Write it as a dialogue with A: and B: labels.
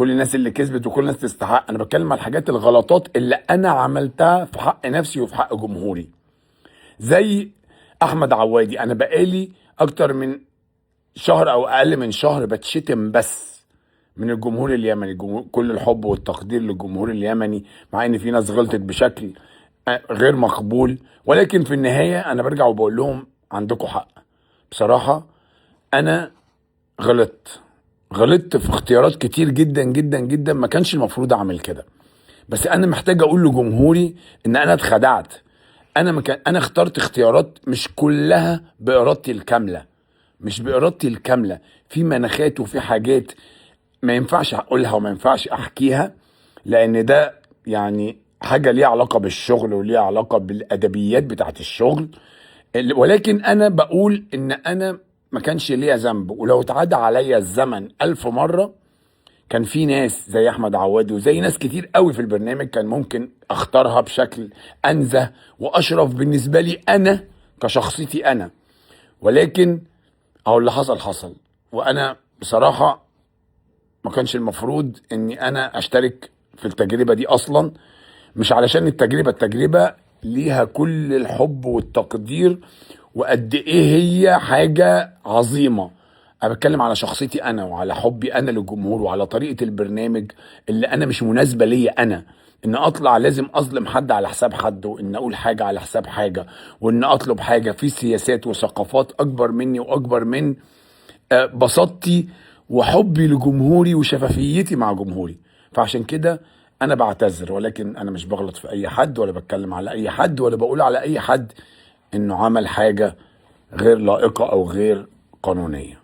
A: كل الناس اللي كسبت وكل الناس تستحق، انا بتكلم على الحاجات الغلطات اللي انا عملتها في حق نفسي وفي حق جمهوري. زي احمد عوادي، انا بقالي اكتر من شهر او اقل من شهر بتشتم بس من الجمهور اليمني. كل الحب والتقدير للجمهور اليمني، مع ان في ناس غلطت بشكل غير مقبول، ولكن في النهاية انا برجع وبقول لهم عندكم حق. بصراحة انا غلطت في اختيارات كتير جدا جدا جدا، ما كانش المفروض اعمل كده، بس انا محتاج اقول لجمهوري ان انا اتخدعت. انا اخترت اختيارات مش كلها بارادتي الكامله، مش بارادتي الكامله، في مناخات وفي حاجات ما ينفعش اقولها وما ينفعش احكيها، لان ده يعني حاجه ليها علاقه بالشغل وليها علاقه بالادبيات بتاعت الشغل. ولكن انا بقول ان انا ما كانش ليا ذنب، ولو اتعدى عليا الزمن 1000 مرة كان في ناس زي احمد عواد وزي ناس كتير قوي في البرنامج كان ممكن اختارها بشكل انزه واشرف بالنسبة لي انا كشخصيتي انا. ولكن اهو اللي حصل حصل، وانا بصراحة ما كانش المفروض اني انا اشترك في التجربة دي اصلا، مش علشان التجربة ليها كل الحب والتقدير وقد ايه هي حاجة عظيمة. انا بتكلم على شخصيتي انا وعلى حبي انا للجمهور وعلى طريقة البرنامج اللي انا مش مناسبة ليا انا، ان اطلع لازم اظلم حد على حساب حد، وان اقول حاجة على حساب حاجة، وان اطلب حاجة في سياسات وثقافات اكبر مني واكبر من بساطتي وحبي لجمهوري وشفافيتي مع جمهوري. فعشان كده انا بعتذر، ولكن انا مش بغلط في اي حد ولا بتكلم على اي حد ولا بقول على اي حد انه عمل حاجة غير لائقة او غير قانونية.